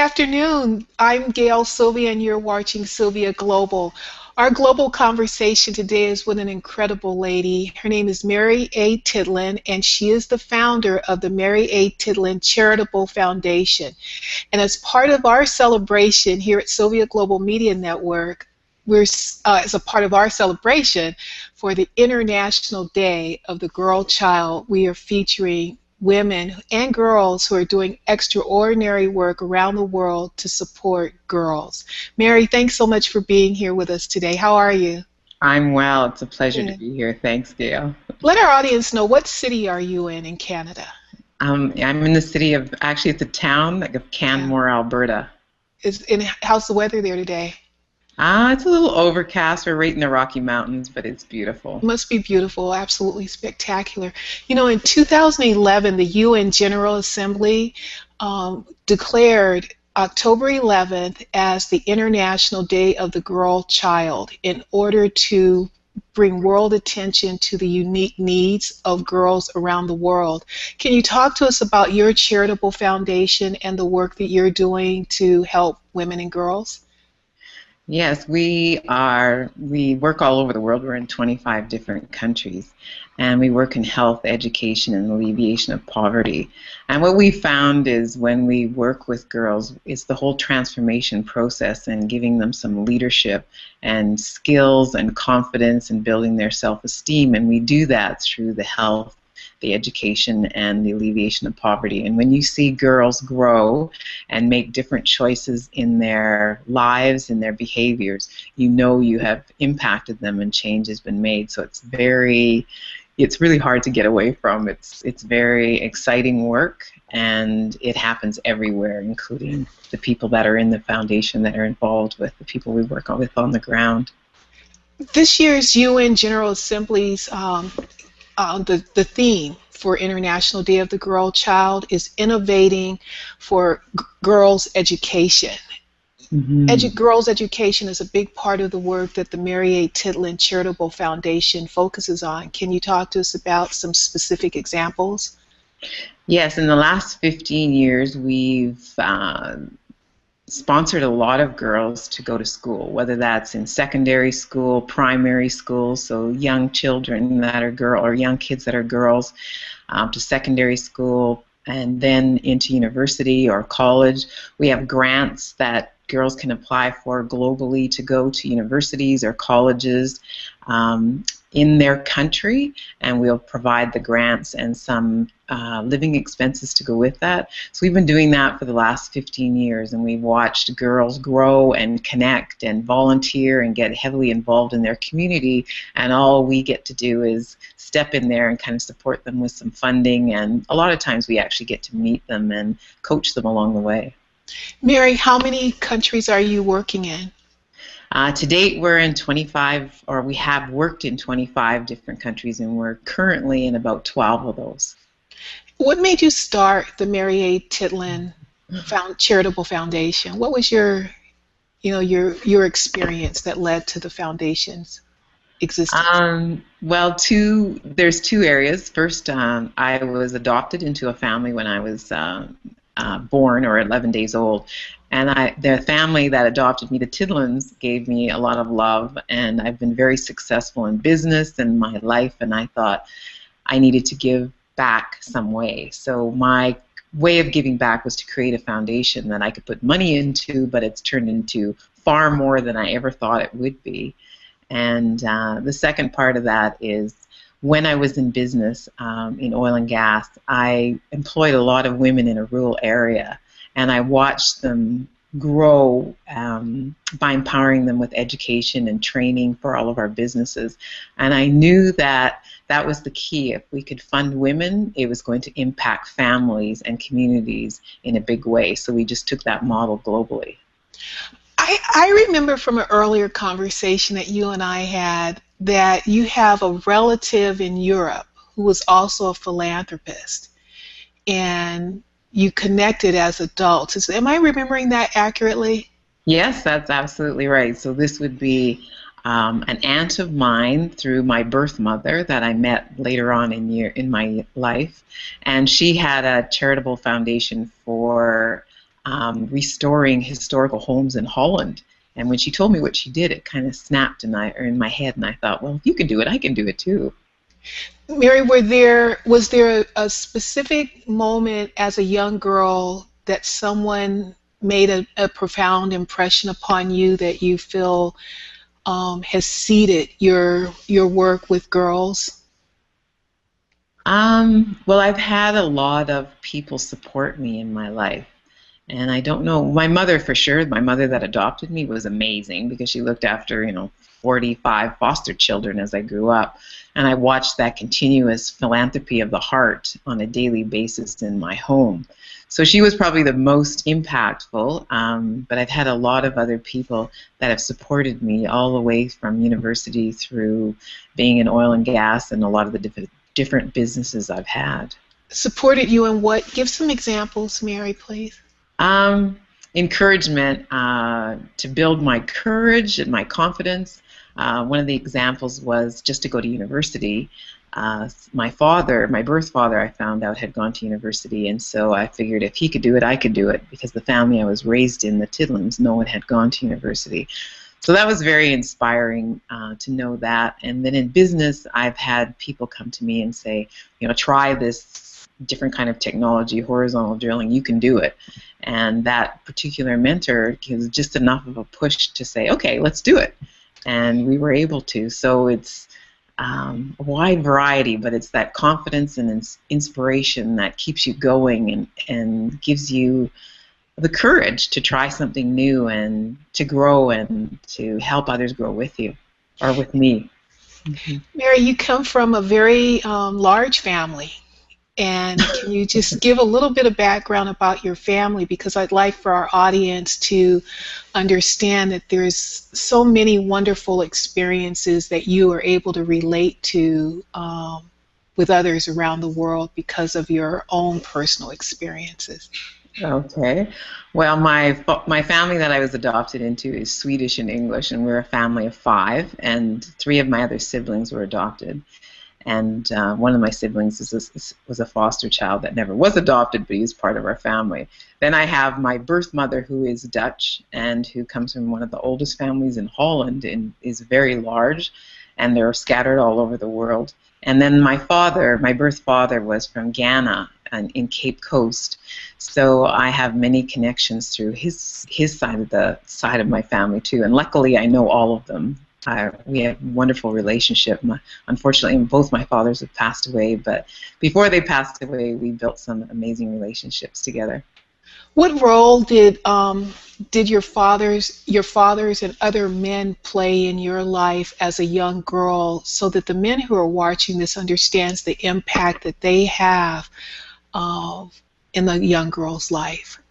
afternoon. I'm Gael Sylvia, and you're watching Sylvia Global. Our global conversation today is with an incredible lady. Her name is Mary A. Tidlund, and she is the founder of the Mary A. Tidlund Charitable Foundation. And as part of our celebration here at Sylvia Global Media Network, as a part of our celebration for the International Day of the Girl Child, we are featuring women and girls who are doing extraordinary work around the world to support girls. Mary, thanks so much for being here with us today. How are you? I'm well. It's a pleasure to Good. be here. Thanks, Gail. Let our audience know, what city are you in Canada? I'm in the city of, actually it's a town of Canmore, Alberta. How's the weather there today? It's a little overcast. We're right in the Rocky Mountains, but it's beautiful. Must be beautiful, absolutely spectacular. You know, in 2011, the UN General Assembly declared October 11th as the International Day of the Girl Child in order to bring world attention to the unique needs of girls around the world. Can you talk to us about your charitable foundation and the work that you're doing to help women and girls? Yes, we work all over the world. We're in 25 different countries, and we work in health, education, and alleviation of poverty. And what we found is when we work with girls, it's the whole transformation process and giving them some leadership and skills and confidence and building their self-esteem. And we do that through the health, the education, and the alleviation of poverty. And when you see girls grow and make different choices in their lives and their behaviors, you know you have impacted them and change has been made. So it's really hard to get away from. It's very exciting work, and it happens everywhere, including the people that are in the foundation that are involved with the people we work with on the ground. This year's UN General Assembly's the theme for International Day of the Girl Child is innovating for girls' education. Mm-hmm. Girls' education is a big part of the work that the Mary A. Tidlund Charitable Foundation focuses on. Can you talk to us about some specific examples? Yes, in the last 15 years, we've sponsored a lot of girls to go to school, whether that's in secondary school, primary school, so young children that are girls or young kids that are girls, to secondary school, and then into university or college. We have grants that girls can apply for globally to go to universities or colleges in their country, and we'll provide the grants and some living expenses to go with that. So we've been doing that for the last 15 years, and we've watched girls grow and connect and volunteer and get heavily involved in their community, and all we get to do is step in there and kind of support them with some funding, and a lot of times we actually get to meet them and coach them along the way. Mary, how many countries are you working in? To date, we're in 25, or we have worked in 25 different countries, and we're currently in about 12 of those. What made you start the Mary A. Tidlund Charitable Foundation? What was your experience that led to the foundation's existence? Well, there's two areas. First, I was adopted into a family when I was born, or 11 days old. And the family that adopted me, the Tidlunds, gave me a lot of love, and I've been very successful in business and my life, and I thought I needed to give back some way. So my way of giving back was to create a foundation that I could put money into, but it's turned into far more than I ever thought it would be. And the second part of that is when I was in business in oil and gas, I employed a lot of women in a rural area, and I watched them grow by empowering them with education and training for all of our businesses. And I knew that that was the key. If we could fund women, it was going to impact families and communities in a big way. So we just took that model globally. I remember from an earlier conversation that you and I had that you have a relative in Europe who was also a philanthropist, and you connected as adults. Am I remembering that accurately? Yes, that's absolutely right. So this would be an aunt of mine through my birth mother that I met later on in my life, and she had a charitable foundation for restoring historical homes in Holland. And when she told me what she did, it kind of snapped in my head, and I thought, well, if you can do it, I can do it too. Mary, was there a specific moment as a young girl that someone made a profound impression upon you that you feel has seeded your work with girls? Well, I've had a lot of people support me in my life. And I don't know, my mother for sure, my mother that adopted me was amazing because she looked after, 45 foster children as I grew up. And I watched that continuous philanthropy of the heart on a daily basis in my home. So she was probably the most impactful, but I've had a lot of other people that have supported me all the way from university through being in oil and gas and a lot of the different businesses I've had. Supported you in what? Give some examples, Mary, please. Encouragement to build my courage and my confidence. One of the examples was just to go to university. My birth father, I found out had gone to university, and so I figured if he could do it, I could do it, because the family I was raised in, the Tidlunds, no one had gone to university. So that was very inspiring to know that. And then in business, I've had people come to me and say, try this different kind of technology, horizontal drilling, you can do it. And that particular mentor gives just enough of a push to say, okay, let's do it. And we were able to. So it's a wide variety, but it's that confidence and inspiration that keeps you going and gives you the courage to try something new and to grow and to help others grow with you or with me. Mm-hmm. Mary, you come from a very large family. And can you just give a little bit of background about your family? Because I'd like for our audience to understand that there's so many wonderful experiences that you are able to relate to with others around the world because of your own personal experiences. Okay. Well, my family that I was adopted into is Swedish and English, and we're a family of 5, and 3 of my other siblings were adopted. And one of my siblings was a foster child that never was adopted, but he was part of our family. Then I have my birth mother, who is Dutch and who comes from one of the oldest families in Holland and is very large, and they're scattered all over the world. And then my birth father, was from Ghana and in Cape Coast. So I have many connections through his side of my family too. And luckily, I know all of them. We have a wonderful relationship. Unfortunately, both my fathers have passed away, but before they passed away, we built some amazing relationships together. What role did your fathers and other men play in your life as a young girl, so that the men who are watching this understands the impact that they have in the young girl's life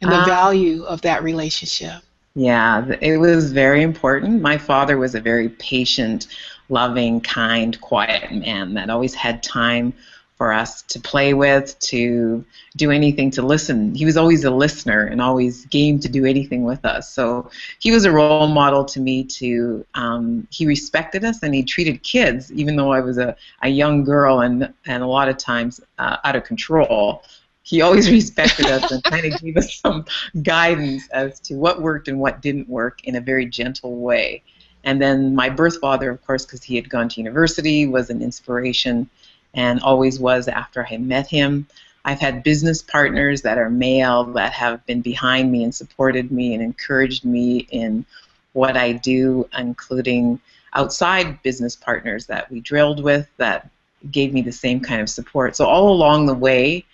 and the value of that relationship? Yeah, it was very important. My father was a very patient, loving, kind, quiet man that always had time for us to play with, to do anything, to listen. He was always a listener and always game to do anything with us. So he was a role model to me. He respected us, and he treated kids, even though I was a young girl and a lot of times out of control. He always respected us and kind of gave us some guidance as to what worked and what didn't work in a very gentle way. And then my birth father, of course, because he had gone to university, was an inspiration and always was after I met him. I've had business partners that are male that have been behind me and supported me and encouraged me in what I do, including outside business partners that we drilled with that gave me the same kind of support. So all along the way,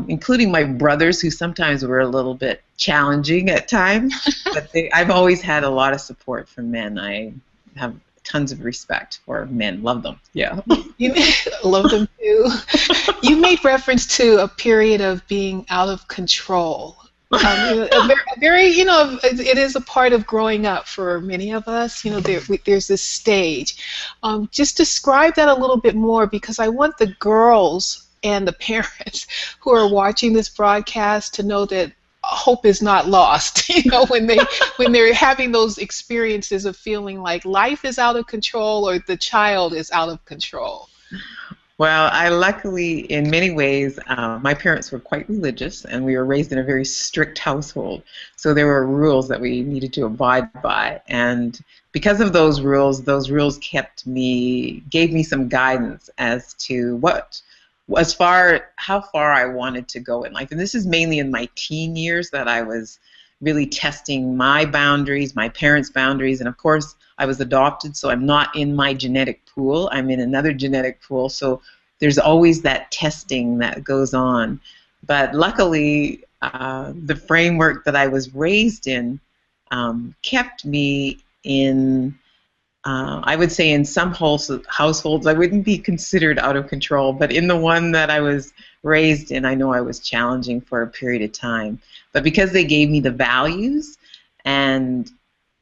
including my brothers, who sometimes were a little bit challenging at times, but I've always had a lot of support from men. I have tons of respect for men. Love them. Yeah. You love them too. You made reference to a period of being out of control. It is a part of growing up for many of us. There's this stage. Just describe that a little bit more, because I want the girls and the parents who are watching this broadcast to know that hope is not lost. When they're having those experiences of feeling like life is out of control or the child is out of control. Well, I luckily, in many ways, my parents were quite religious, and we were raised in a very strict household. So there were rules that we needed to abide by, and because of those rules gave me some guidance as to how far I wanted to go in life. And this is mainly in my teen years that I was really testing my boundaries, my parents' boundaries, and of course, I was adopted, so I'm not in my genetic pool. I'm in another genetic pool, so there's always that testing that goes on. But luckily, the framework that I was raised in kept me in, I would say in some households I wouldn't be considered out of control, but in the one that I was raised in, I know I was challenging for a period of time. But because they gave me the values and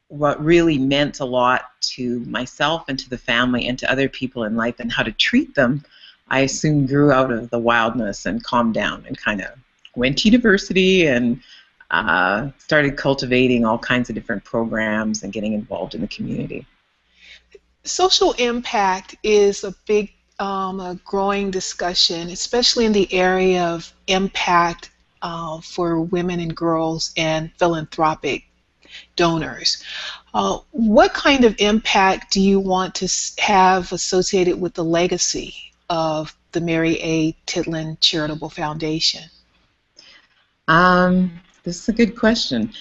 what really meant a lot to myself and to the family and to other people in life and how to treat them, I soon grew out of the wildness and calmed down and kind of went to university and started cultivating all kinds of different programs and getting involved in the community. Social impact is a big, a growing discussion, especially in the area of impact for women and girls and philanthropic donors. What kind of impact do you want to have associated with the legacy of the Mary A. Tidlund Charitable Foundation? This is a good question.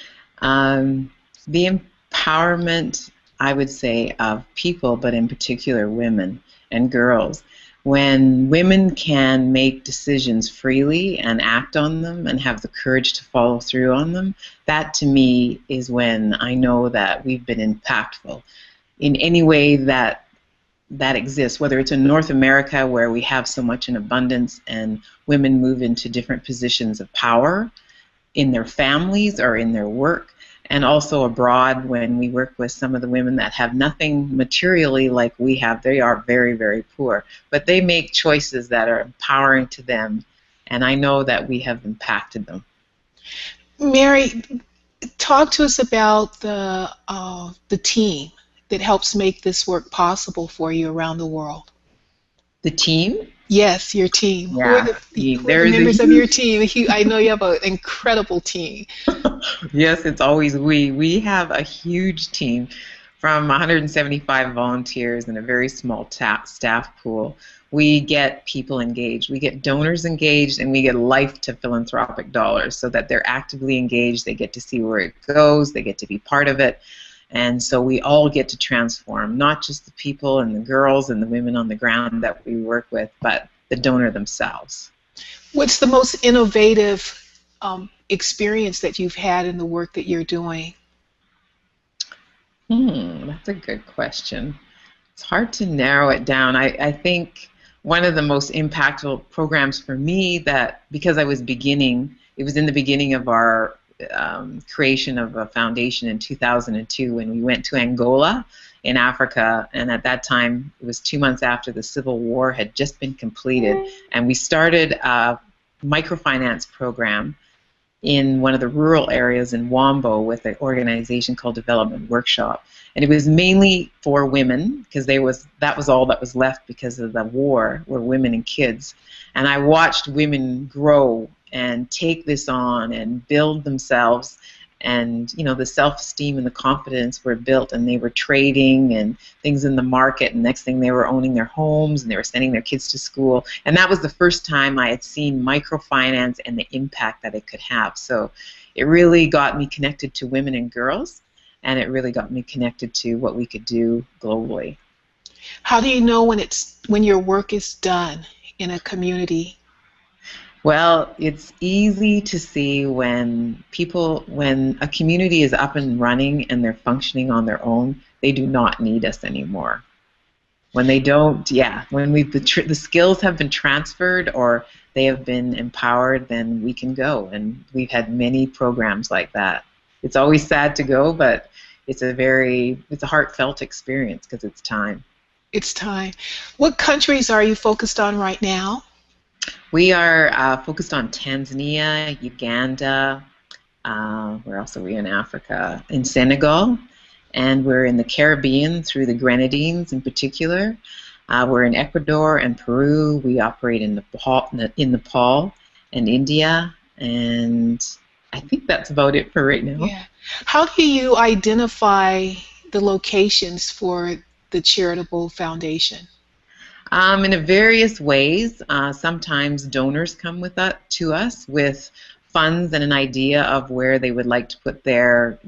The empowerment, I would say, of people, but in particular women and girls. When women can make decisions freely and act on them and have the courage to follow through on them, that to me is when I know that we've been impactful in any way that exists, whether it's in North America where we have so much in abundance and women move into different positions of power in their families or in their work, and also abroad when we work with some of the women that have nothing materially like we have. They are very, very poor, but they make choices that are empowering to them, and I know that we have impacted them. Mary, talk to us about the team that helps make this work possible for you around the world. The team? Yes, your team. Yeah, Who are the members of your team? I know you have an incredible team. Yes, it's always we. We have a huge team from 175 volunteers and a very small staff pool. We get people engaged, we get donors engaged, and we get life to philanthropic dollars so that they're actively engaged, they get to see where it goes, they get to be part of it. And so we all get to transform, not just the people and the girls and the women on the ground that we work with, but the donor themselves. What's the most innovative experience that you've had in the work that you're doing? That's a good question. It's hard to narrow it down. I think one of the most impactful programs for me that, because I was beginning, it was in the beginning of our creation of a foundation in 2002 when we went to Angola in Africa, and at that time it was 2 months after the Civil War had just been completed, and we started a microfinance program in one of the rural areas in Wombo with an organization called Development Workshop. And it was mainly for women because that was all that was left because of the war, were women and kids. And I watched women grow and take this on and build themselves, and the self-esteem and the confidence were built, and they were trading and things in the market, and next thing they were owning their homes and they were sending their kids to school. And that was the first time I had seen microfinance and the impact that it could have. So it really got me connected to women and girls, and it really got me connected to what we could do globally. How do you know when your work is done in a community? Well, it's easy to see when a community is up and running and they're functioning on their own, they do not need us anymore. When they don't, when the skills have been transferred or they have been empowered, then we can go. And we've had many programs like that. It's always sad to go, but it's a heartfelt experience because it's time. It's time. What countries are you focused on right now? We are focused on Tanzania, Uganda, where else are we in Africa? In Senegal, and we're in the Caribbean through the Grenadines in particular. We're in Ecuador and Peru. We operate in Nepal and India, and I think that's about it for right now. Yeah. How do you identify the locations for the charitable foundation? In a various ways. Sometimes donors come to us with funds and an idea of where they would like to put their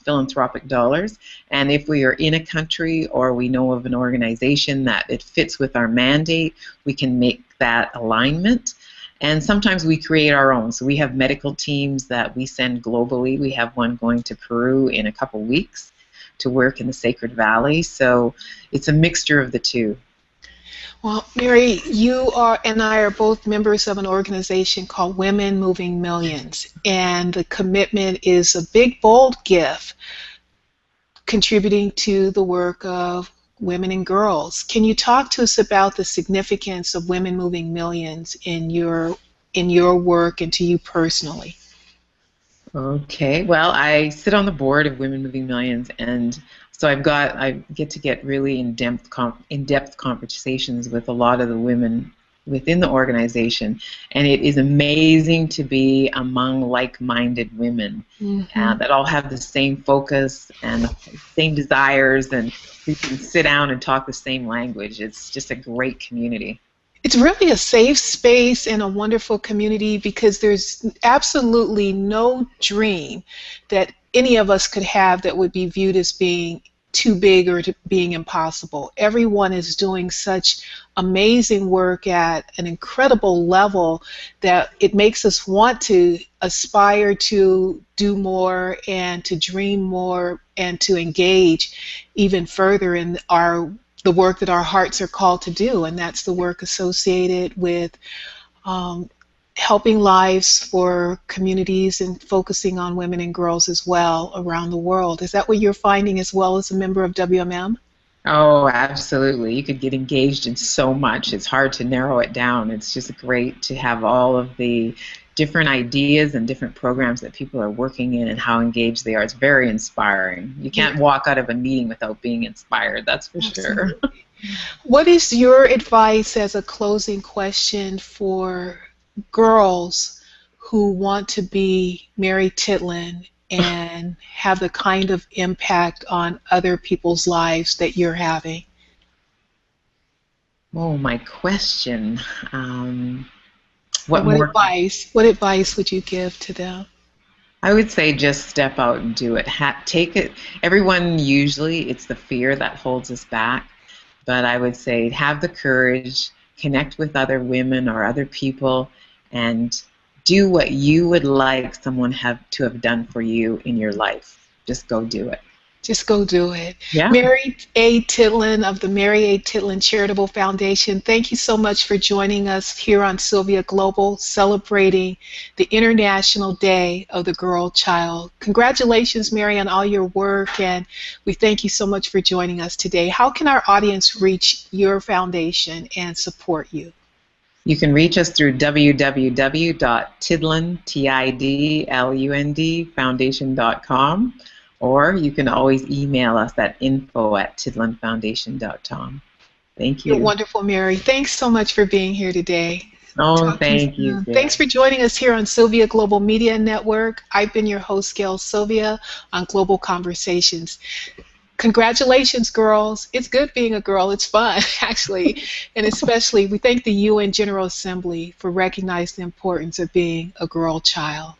philanthropic dollars. And if we are in a country or we know of an organization that it fits with our mandate, we can make that alignment. And sometimes we create our own. So we have medical teams that we send globally. We have one going to Peru in a couple weeks to work in the Sacred Valley. So it's a mixture of the two. Well, Mary, you are and I are both members of an organization called Women Moving Millions, and the commitment is a big, bold gift contributing to the work of women and girls. Can you talk to us about the significance of Women Moving Millions in your work and to you personally? Okay, well, I sit on the board of Women Moving Millions, and so I get to get really in-depth conversations with a lot of the women within the organization, and it is amazing to be among like-minded women that all have the same focus and the same desires, and we can sit down and talk the same language. It's just a great community. It's really a safe space and a wonderful community because there's absolutely no dream that any of us could have that would be viewed as being too big or being impossible. Everyone is doing such amazing work at an incredible level that it makes us want to aspire to do more and to dream more and to engage even further in the work that our hearts are called to do, and that's the work associated with helping lives for communities and focusing on women and girls as well around the world. Is that what you're finding as well as a member of WMM? Oh, absolutely. You could get engaged in so much. It's hard to narrow it down. It's just great to have all of the different ideas and different programs that people are working in and how engaged they are. It's very inspiring. You can't walk out of a meeting without being inspired, that's for sure. What is your advice as a closing question for girls who want to be Mary Tidlund and have the kind of impact on other people's lives that you're having? Oh, my question. What advice would you give to them? I would say just step out and do it. Take it. Everyone usually it's the fear that holds us back, but I would say have the courage, connect with other women or other people, and do what you would like someone to have done for you in your life. Just go do it. Just go do it. Yeah. Mary A. Tidlund of the Mary A. Tidlund Charitable Foundation, thank you so much for joining us here on Sylvia Global, celebrating the International Day of the Girl Child. Congratulations, Mary, on all your work, and we thank you so much for joining us today. How can our audience reach your foundation and support you? You can reach us through www.tidlundfoundation.com. Or you can always email us at info@tidlundfoundation.com. Thank you. You're wonderful, Mary. Thanks so much for being here today. Oh, thank you. Thanks for joining us here on Sylvia Global Media Network. I've been your host, Gael Sylvia, on Global Conversations. Congratulations, girls. It's good being a girl. It's fun, actually. And especially, we thank the UN General Assembly for recognizing the importance of being a girl child.